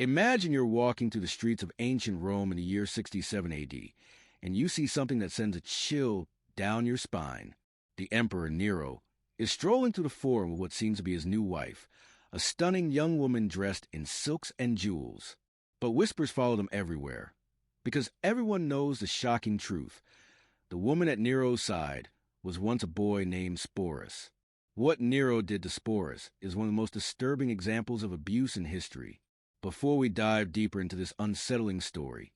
Imagine you're walking through the streets of ancient Rome in the year 67 AD, and you see something that sends a chill down your spine. The Emperor Nero is strolling through the forum with what seems to be his new wife, a stunning young woman dressed in silks and jewels. But whispers follow them everywhere, because everyone knows the shocking truth. The woman at Nero's side was once a boy named Sporus. What Nero did to Sporus is one of the most disturbing examples of abuse in history. Before we dive deeper into this unsettling story,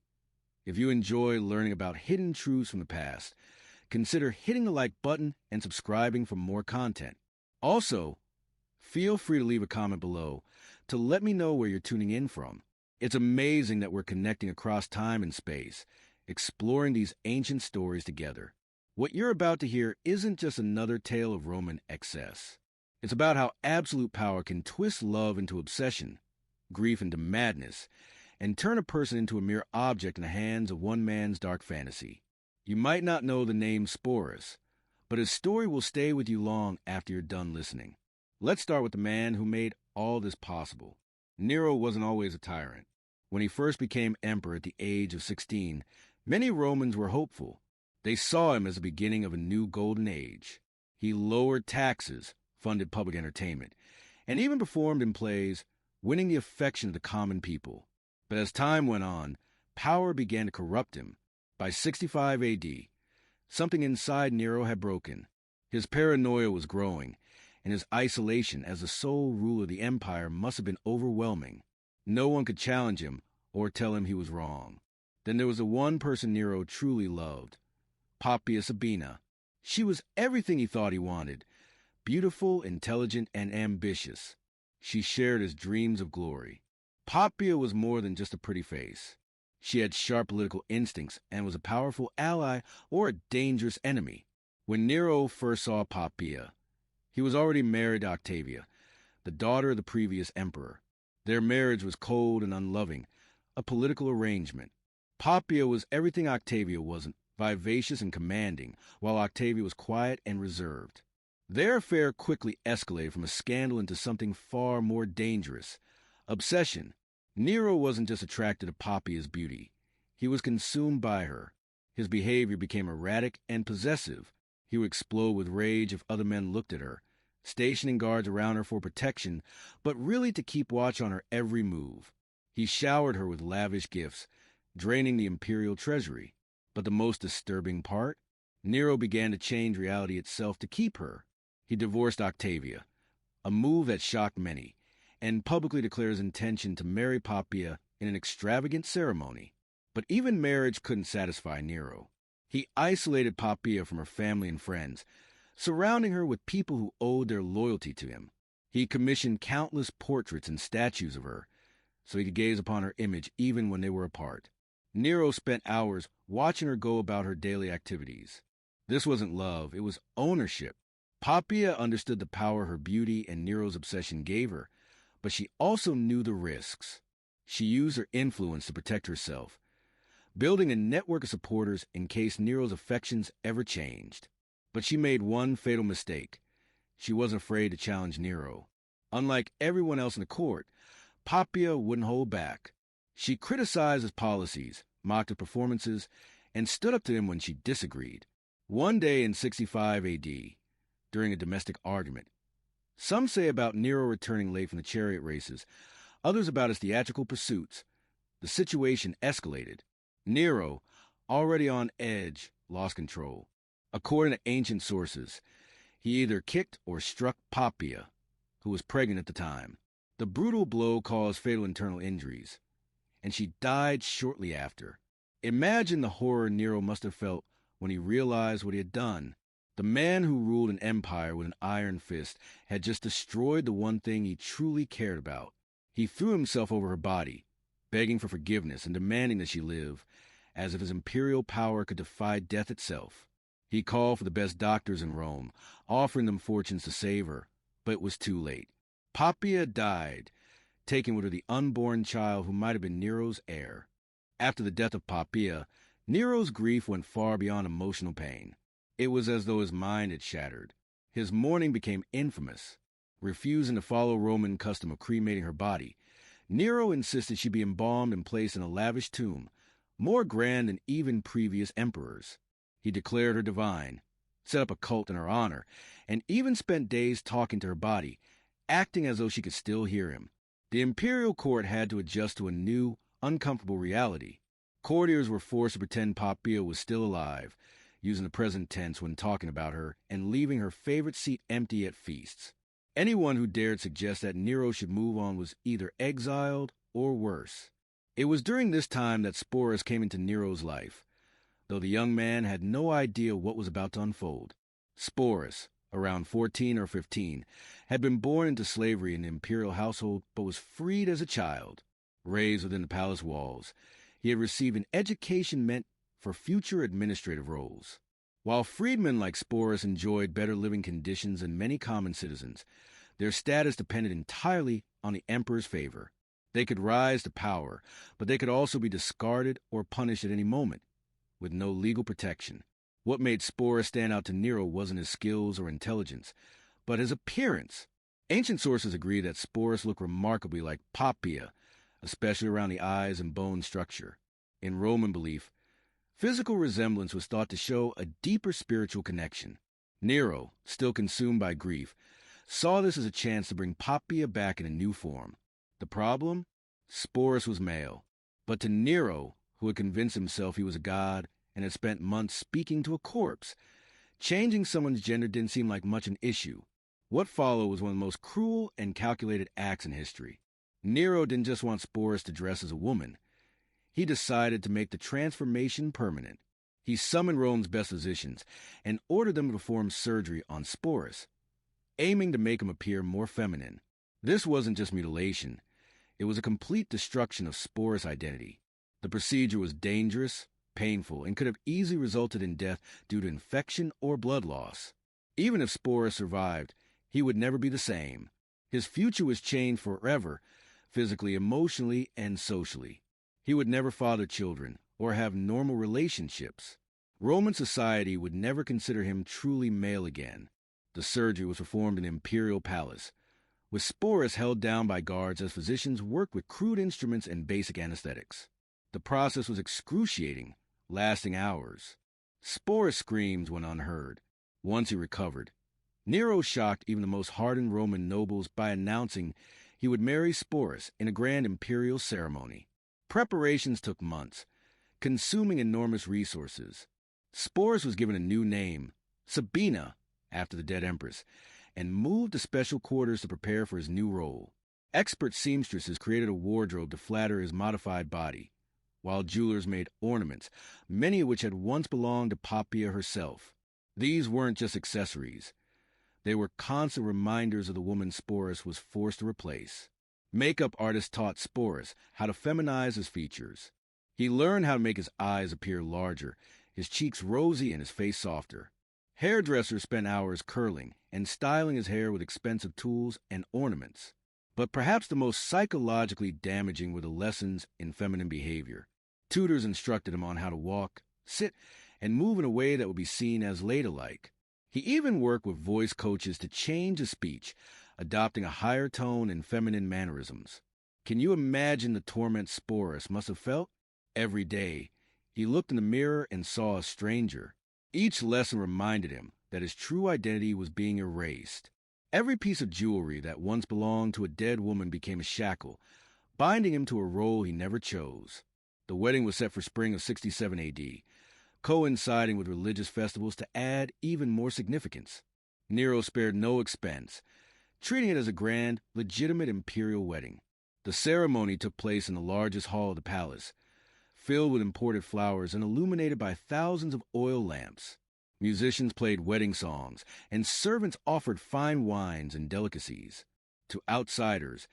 if you enjoy learning about hidden truths from the past, consider hitting the like button and subscribing for more content. Also, feel free to leave a comment below to let me know where you're tuning in from. It's amazing that we're connecting across time and space, exploring these ancient stories together. What you're about to hear isn't just another tale of Roman excess. It's about how absolute power can twist love into obsession, grief into madness, and turn a person into a mere object in the hands of one man's dark fantasy. You might not know the name Sporus, but his story will stay with you long after you're done listening. Let's start with the man who made all this possible. Nero wasn't always a tyrant. When he first became emperor at the age of 16, many Romans were hopeful. They saw him as the beginning of a new golden age. He lowered taxes, funded public entertainment, and even performed in plays, winning the affection of the common people. But as time went on, power began to corrupt him. By 65 AD, something inside Nero had broken. His paranoia was growing, and his isolation as the sole ruler of the empire must have been overwhelming. No one could challenge him or tell him he was wrong. Then there was the one person Nero truly loved, Poppaea Sabina. She was everything he thought he wanted, beautiful, intelligent, and ambitious. She shared his dreams of glory. Poppaea was more than just a pretty face. She had sharp political instincts and was a powerful ally or a dangerous enemy. When Nero first saw Poppaea, he was already married to Octavia, the daughter of the previous emperor. Their marriage was cold and unloving, a political arrangement. Poppaea was everything Octavia wasn't, vivacious and commanding, while Octavia was quiet and reserved. Their affair quickly escalated from a scandal into something far more dangerous, obsession. Nero wasn't just attracted to Poppaea's beauty. He was consumed by her. His behavior became erratic and possessive. He would explode with rage if other men looked at her, stationing guards around her for protection, but really to keep watch on her every move. He showered her with lavish gifts, draining the imperial treasury. But the most disturbing part? Nero began to change reality itself to keep her. He divorced Octavia, a move that shocked many, and publicly declared his intention to marry Poppaea in an extravagant ceremony. But even marriage couldn't satisfy Nero. He isolated Poppaea from her family and friends, surrounding her with people who owed their loyalty to him. He commissioned countless portraits and statues of her, so he could gaze upon her image even when they were apart. Nero spent hours watching her go about her daily activities. This wasn't love, it was ownership. Poppaea understood the power her beauty and Nero's obsession gave her, but she also knew the risks. She used her influence to protect herself, building a network of supporters in case Nero's affections ever changed. But she made one fatal mistake. She wasn't afraid to challenge Nero. Unlike everyone else in the court, Poppaea wouldn't hold back. She criticized his policies, mocked his performances, and stood up to him when she disagreed. One day in 65 AD, during a domestic argument, some say about Nero returning late from the chariot races, others about his theatrical pursuits. The situation escalated. Nero, already on edge, lost control. According to ancient sources, he either kicked or struck Poppaea, who was pregnant at the time. The brutal blow caused fatal internal injuries, and she died shortly after. Imagine the horror Nero must have felt when he realized what he had done. The man who ruled an empire with an iron fist had just destroyed the one thing he truly cared about. He threw himself over her body, begging for forgiveness and demanding that she live, as if his imperial power could defy death itself. He called for the best doctors in Rome, offering them fortunes to save her, but it was too late. Poppaea died, taking with her the unborn child who might have been Nero's heir. After the death of Poppaea, Nero's grief went far beyond emotional pain. It was as though his mind had shattered. His mourning became infamous, refusing to follow Roman custom of cremating her body, Nero insisted she be embalmed and placed in a lavish tomb, more grand than even previous emperors. He declared her divine, set up a cult in her honor, and even spent days talking to her body, acting as though she could still hear him. The imperial court had to adjust to a new, uncomfortable reality. Courtiers were forced to pretend Poppaea was still alive, using the present tense when talking about her, and leaving her favorite seat empty at feasts. Anyone who dared suggest that Nero should move on was either exiled or worse. It was during this time that Sporus came into Nero's life, though the young man had no idea what was about to unfold. Sporus, around 14 or 15, had been born into slavery in the imperial household but was freed as a child. Raised within the palace walls, he had received an education meant for future administrative roles. While freedmen like Sporus enjoyed better living conditions than many common citizens, their status depended entirely on the emperor's favor. They could rise to power, but they could also be discarded or punished at any moment, with no legal protection. What made Sporus stand out to Nero wasn't his skills or intelligence, but his appearance. Ancient sources agree that Sporus looked remarkably like Poppaea, especially around the eyes and bone structure. In Roman belief, physical resemblance was thought to show a deeper spiritual connection. Nero, still consumed by grief, saw this as a chance to bring Poppaea back in a new form. The problem? Sporus was male. But to Nero, who had convinced himself he was a god and had spent months speaking to a corpse, changing someone's gender didn't seem like much an issue. What followed was one of the most cruel and calculated acts in history. Nero didn't just want Sporus to dress as a woman. He decided to make the transformation permanent. He summoned Rome's best physicians and ordered them to perform surgery on Sporus, aiming to make him appear more feminine. This wasn't just mutilation. It was a complete destruction of Sporus' identity. The procedure was dangerous, painful, and could have easily resulted in death due to infection or blood loss. Even if Sporus survived, he would never be the same. His future was changed forever, physically, emotionally, and socially. He would never father children or have normal relationships. Roman society would never consider him truly male again. The surgery was performed in the imperial palace, with Sporus held down by guards as physicians worked with crude instruments and basic anesthetics. The process was excruciating, lasting hours. Sporus' screams went unheard. Once he recovered, Nero shocked even the most hardened Roman nobles by announcing he would marry Sporus in a grand imperial ceremony. Preparations took months, consuming enormous resources. Sporus was given a new name, Sabina, after the dead empress, and moved to special quarters to prepare for his new role. Expert seamstresses created a wardrobe to flatter his modified body, while jewelers made ornaments, many of which had once belonged to Poppaea herself. These weren't just accessories. They were constant reminders of the woman Sporus was forced to replace. Makeup artists taught Sporus how to feminize his features. He learned how to make his eyes appear larger, his cheeks rosy, and his face softer. Hairdressers spent hours curling and styling his hair with expensive tools and ornaments. But perhaps the most psychologically damaging were the lessons in feminine behavior. Tutors instructed him on how to walk, sit, and move in a way that would be seen as ladylike. He even worked with voice coaches to change his speech, adopting a higher tone and feminine mannerisms. Can you imagine the torment Sporus must have felt? Every day, he looked in the mirror and saw a stranger. Each lesson reminded him that his true identity was being erased. Every piece of jewelry that once belonged to a dead woman became a shackle, binding him to a role he never chose. The wedding was set for spring of 67 AD, coinciding with religious festivals to add even more significance. Nero spared no expense, treating it as a grand, legitimate imperial wedding. The ceremony took place in the largest hall of the palace, filled with imported flowers and illuminated by thousands of oil lamps. Musicians played wedding songs, and servants offered fine wines and delicacies. To outsiders,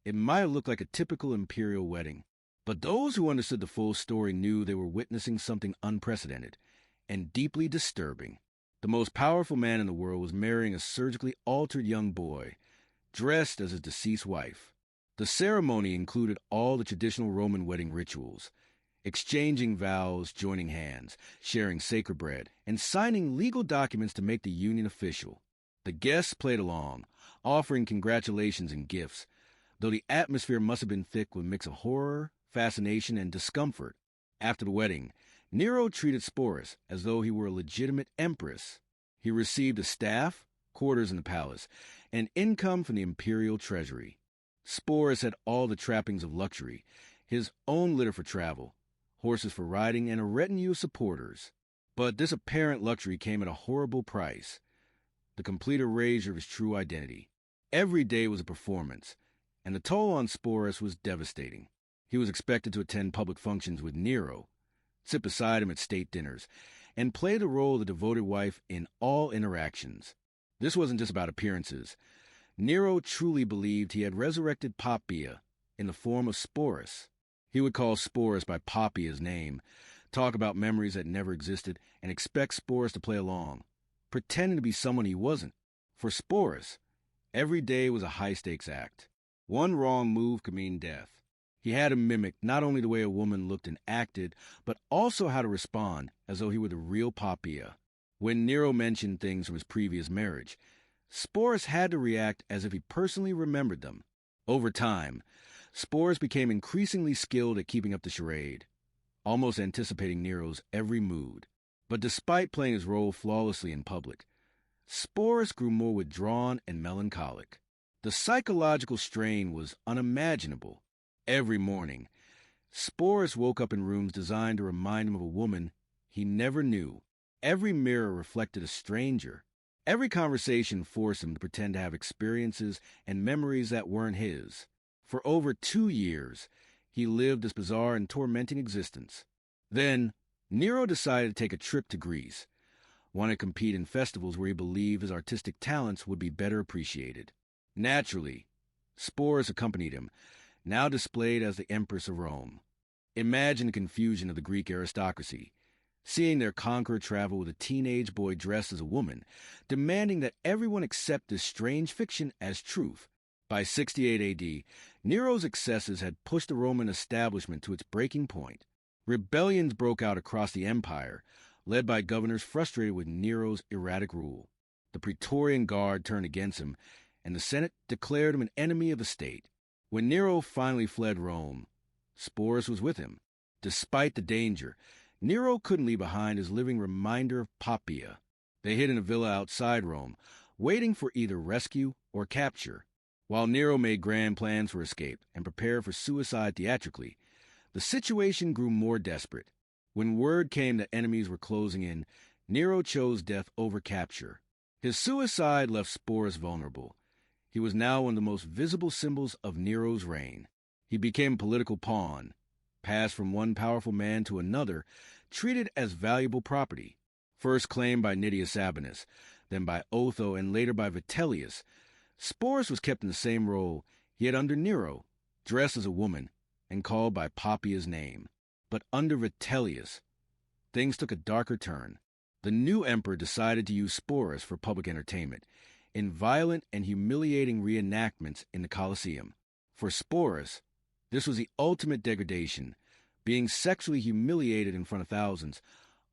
it might have looked like a typical imperial wedding. But those who understood the full story knew they were witnessing something unprecedented and deeply disturbing. The most powerful man in the world was marrying a surgically altered young boy, dressed as his deceased wife. The ceremony included all the traditional Roman wedding rituals, exchanging vows, joining hands, sharing sacred bread, and signing legal documents to make the union official. The guests played along, offering congratulations and gifts, though the atmosphere must have been thick with a mix of horror, fascination, and discomfort. After the wedding, Nero treated Sporus as though he were a legitimate empress. He received a staff, quarters in the palace, and income from the imperial treasury. Sporus had all the trappings of luxury, his own litter for travel, horses for riding, and a retinue of supporters. But this apparent luxury came at a horrible price, the complete erasure of his true identity. Every day was a performance, and the toll on Sporus was devastating. He was expected to attend public functions with Nero, sit beside him at state dinners, and play the role of the devoted wife in all interactions. This wasn't just about appearances. Nero truly believed he had resurrected Poppaea in the form of Sporus. He would call Sporus by Poppaea's name, talk about memories that never existed, and expect Sporus to play along, pretending to be someone he wasn't. For Sporus, every day was a high-stakes act. One wrong move could mean death. He had to mimic not only the way a woman looked and acted, but also how to respond, as though he were the real Poppaea. When Nero mentioned things from his previous marriage, Sporus had to react as if he personally remembered them. Over time, Sporus became increasingly skilled at keeping up the charade, almost anticipating Nero's every mood. But despite playing his role flawlessly in public, Sporus grew more withdrawn and melancholic. The psychological strain was unimaginable. Every morning, Sporus woke up in rooms designed to remind him of a woman he never knew. Every mirror reflected a stranger. Every conversation forced him to pretend to have experiences and memories that weren't his. For over 2 years, he lived this bizarre and tormenting existence. Then, Nero decided to take a trip to Greece, wanted to compete in festivals where he believed his artistic talents would be better appreciated. Naturally, Sporus accompanied him, now displayed as the Empress of Rome. Imagine the confusion of the Greek aristocracy, seeing their conqueror travel with a teenage boy dressed as a woman, demanding that everyone accept this strange fiction as truth. By 68 AD, Nero's excesses had pushed the Roman establishment to its breaking point. Rebellions broke out across the empire, led by governors frustrated with Nero's erratic rule. The Praetorian Guard turned against him, and the Senate declared him an enemy of the state. When Nero finally fled Rome, Sporus was with him. Despite the danger, Nero couldn't leave behind his living reminder of Poppaea. They hid in a villa outside Rome, waiting for either rescue or capture. While Nero made grand plans for escape and prepared for suicide theatrically, the situation grew more desperate. When word came that enemies were closing in, Nero chose death over capture. His suicide left Sporus vulnerable. He was now one of the most visible symbols of Nero's reign. He became a political pawn, passed from one powerful man to another, treated as valuable property. First claimed by Nitius Sabinus, then by Otho, and later by Vitellius, Sporus was kept in the same role he had under Nero, dressed as a woman and called by Poppaea's name. But under Vitellius, things took a darker turn. The new emperor decided to use Sporus for public entertainment, in violent and humiliating reenactments in the Colosseum. For Sporus, this was the ultimate degradation, being sexually humiliated in front of thousands,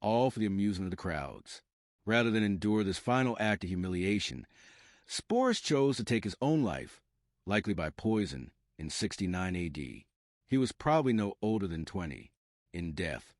all for the amusement of the crowds. Rather than endure this final act of humiliation, Sporus chose to take his own life, likely by poison, in 69 AD. He was probably no older than 20. In death,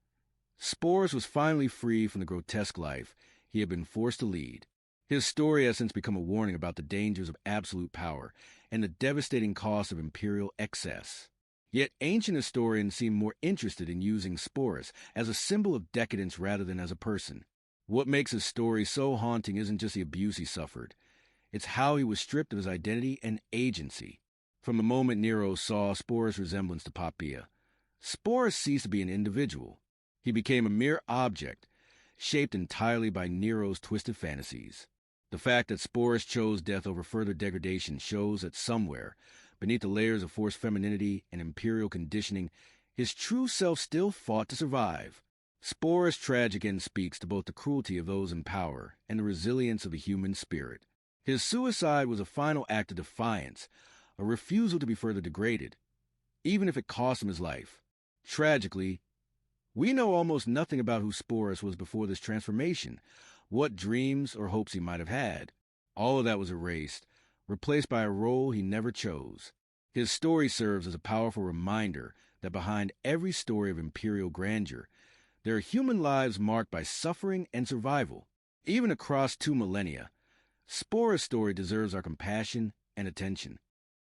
Sporus was finally free from the grotesque life he had been forced to lead. His story has since become a warning about the dangers of absolute power and the devastating cost of imperial excess. Yet ancient historians seem more interested in using Sporus as a symbol of decadence rather than as a person. What makes his story so haunting isn't just the abuse he suffered. It's how he was stripped of his identity and agency. From the moment Nero saw Sporus' resemblance to Poppaea, Sporus ceased to be an individual. He became a mere object, shaped entirely by Nero's twisted fantasies. The fact that Sporus chose death over further degradation shows that somewhere, beneath the layers of forced femininity and imperial conditioning, his true self still fought to survive. Sporus' tragic end speaks to both the cruelty of those in power and the resilience of the human spirit. His suicide was a final act of defiance, a refusal to be further degraded, even if it cost him his life. Tragically, we know almost nothing about who Sporus was before this transformation, what dreams or hopes he might have had. All of that was erased, replaced by a role he never chose. His story serves as a powerful reminder that behind every story of imperial grandeur, there are human lives marked by suffering and survival. Even across 2 millennia, Sporus' story deserves our compassion and attention.